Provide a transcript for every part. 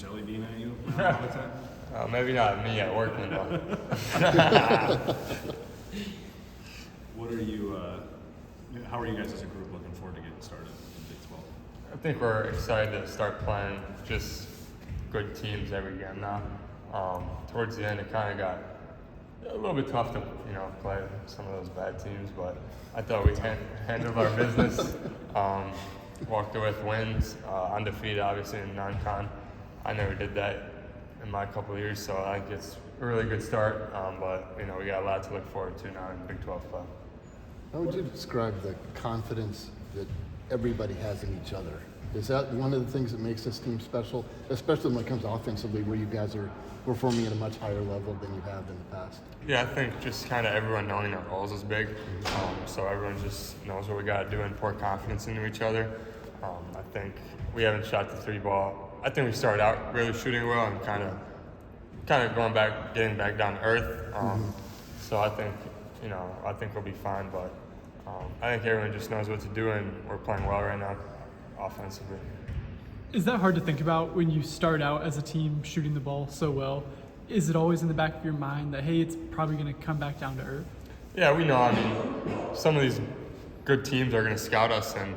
jelly bean at you all the time? Maybe not me at work, though. What are you? How are you guys as a group looking forward to getting started in Big 12? I think we're excited to start playing just good teams every game now. Towards the end, it kind of got a little bit tough to play some of those bad teams, but I thought we handled our business. Walked away with wins, undefeated obviously in non-con. I never did that in my couple of years, so I think it's a really good start. But we got a lot to look forward to now in Big 12 play. How would you describe the confidence that everybody has in each other? Is that one of the things that makes this team special, especially when it comes offensively, where you guys are performing at a much higher level than you have in the past? Yeah, I think just kind of everyone knowing their roles is big. So everyone just knows what we got to do and pour confidence into each other. I think we haven't shot the 3-ball. I think we started out really shooting well and kind of going back, getting back down to earth. So I think we'll be fine. But I think everyone just knows what to do, and we're playing well right now offensively. Is that hard to think about when you start out as a team shooting the ball so well? Is it always in the back of your mind that, hey, it's probably going to come back down to earth? Yeah, we know. I mean, some of these good teams are going to scout us, and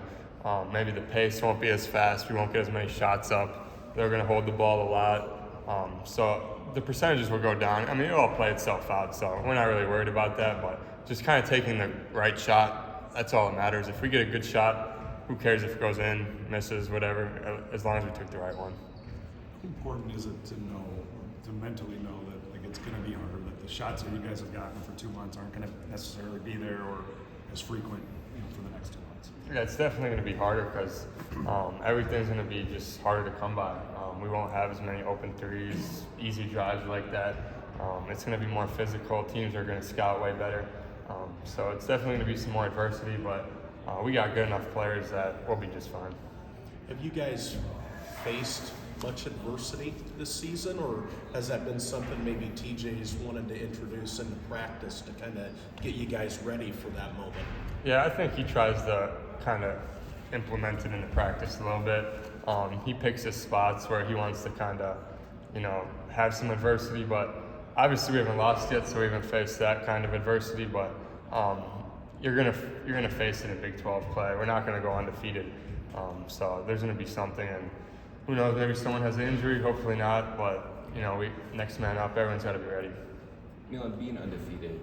maybe the pace won't be as fast. We won't get as many shots up. They're going to hold the ball a lot. So the percentages will go down. I mean, it'll all play itself out, so we're not really worried about that. But just kind of taking the right shot, that's all that matters. If we get a good shot, who cares if it goes in, misses, whatever, as long as we took the right one. How important is it to know, to mentally know that it's going to be harder, that the shots that you guys have gotten for 2 months aren't going to necessarily be there or as frequent for the next 2 months? Yeah, it's definitely going to be harder because everything's going to be just harder to come by. We won't have as many open threes, easy drives like that. It's going to be more physical. Teams are going to scout way better. So it's definitely going to be some more adversity, but we got good enough players that we'll be just fine. Have you guys faced much adversity this season, or has that been something maybe TJ's wanted to introduce into practice to kind of get you guys ready for that moment? Yeah, I think he tries to kind of implement it into practice a little bit. He picks his spots where he wants to kind of, have some adversity, but obviously we haven't lost yet, so we haven't faced that kind of adversity, but you're gonna face it in Big 12 play. We're not gonna go undefeated, so there's gonna be something, and who knows? Maybe someone has an injury. Hopefully not, but we next man up. Everyone's got to be ready. Milan, being undefeated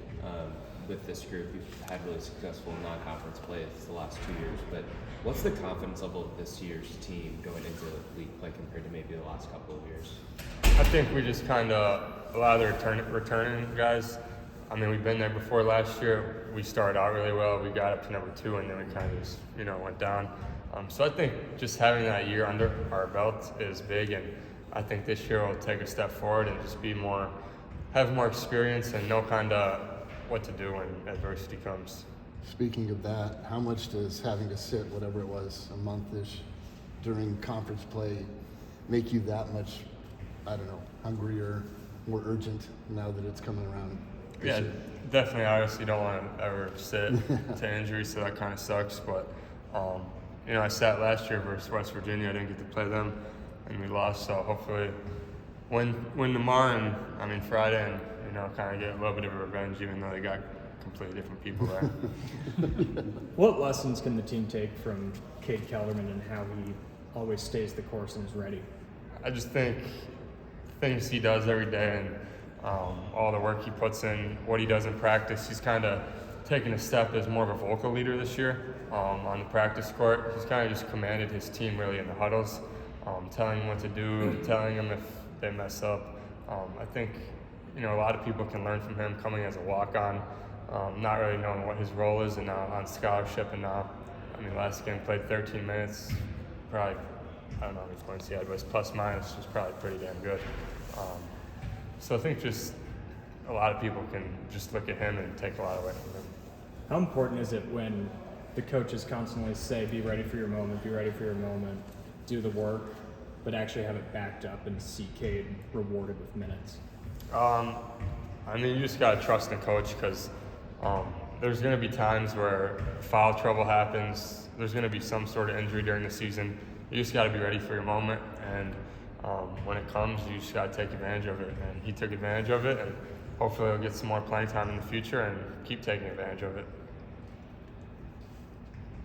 with this group, you've had really successful non-conference play the last 2 years. But what's the confidence level of this year's team going into league play compared to maybe the last couple of years? I think we just kind of a lot of the returning guys. I mean, we've been there before last year. We started out really well. We got up to number 2, and then we kind of just, went down. So I think just having that year under our belt is big, and I think this year we'll take a step forward and just have more experience and know kind of what to do when adversity comes. Speaking of that, how much does having to sit, whatever it was, a month-ish during conference play make you that much, hungrier, more urgent now that it's coming around? Yeah, definitely. Obviously, don't want to ever sit to injury, so that kind of sucks. But I sat last year versus West Virginia. I didn't get to play them, and we lost. So hopefully, win tomorrow and Friday, and kind of get a little bit of a revenge, even though they got completely different people there. What lessons can the team take from Cade Kellerman and how he always stays the course and is ready? I just think things he does every day and all the work he puts in, what he does in practice, he's kind of taken a step as more of a vocal leader this year on the practice court. He's kind of just commanded his team really in the huddles, telling them what to do, telling them if they mess up. I think, a lot of people can learn from him coming as a walk-on, not really knowing what his role is, and now on scholarship, and now, last game played 13 minutes, probably, I don't know how many points he had, but his plus-minus was probably pretty damn good. So I think just a lot of people can just look at him and take a lot away from him. How important is it when the coaches constantly say, be ready for your moment, do the work, but actually have it backed up and see Cade rewarded with minutes? You just got to trust the coach, because there's going to be times where foul trouble happens. There's going to be some sort of injury during the season. You just got to be ready for your moment. And when it comes, you just got to take advantage of it. And he took advantage of it, and hopefully he'll get some more playing time in the future and keep taking advantage of it.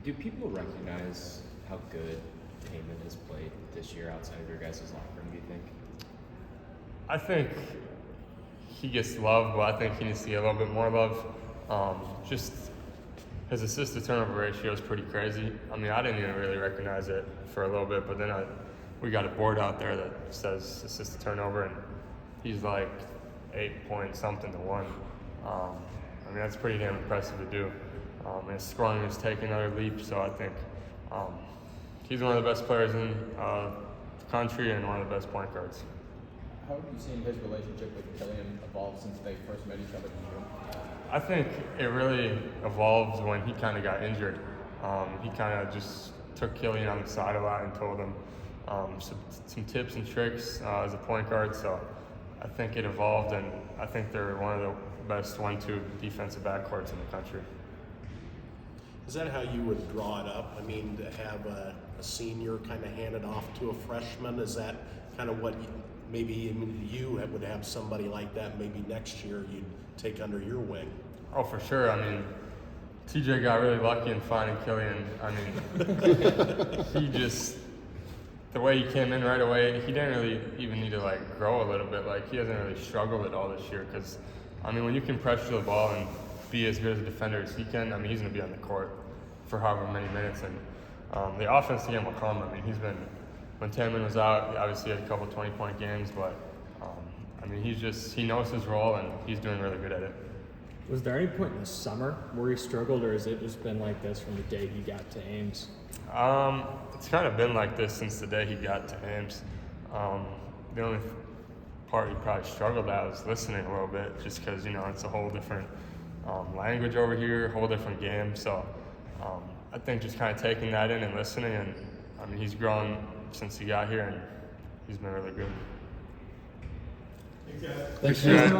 Do people recognize how good Heyman has played this year outside of your guys' locker room, do you think? I think he gets love, but I think he needs to get a little bit more love. Just his assist to turnover ratio is pretty crazy. I mean, I didn't even really recognize it for a little bit, but then we got a board out there that says assist to turnover, and he's like 8 point something to 1. I mean, that's pretty damn impressive to do. And his scoring is taking another leap, so I think he's one of the best players in the country and one of the best point guards. How have you seen his relationship with Killian evolve since they first met each other in June? I think it really evolved when he kind of got injured. He kind of just took Killian on the side a lot and told him some tips and tricks as a point guard. So I think it evolved, and I think they're one of the best 1-2 defensive backcourts in the country. Is that how you would draw it up? I mean, to have a senior kind of hand it off to a freshman, is that kind of what maybe you would have somebody like that maybe next year you'd take under your wing? Oh, for sure. I mean, TJ got really lucky in finding Killian. I mean, he just, the way he came in right away, he didn't really even need to like grow a little bit. Like, he hasn't really struggled at all this year because, I mean, when you can pressure the ball and be as good as a defender as he can, I mean, he's going to be on the court for however many minutes. And the offense game will come. I mean, he's been, when Taman was out, obviously he had a couple 20-point games, but I mean, he knows his role and he's doing really good at it. Was there any point in the summer where he struggled, or has it just been like this from the day he got to Ames? It's kind of been like this since the day he got to Ames. The only part he probably struggled at was listening a little bit, just because, you know, it's a whole different language over here, a whole different game. So I think just kind of taking that in and listening, and I mean, he's grown since he got here, and he's been really good. Thanks, guys.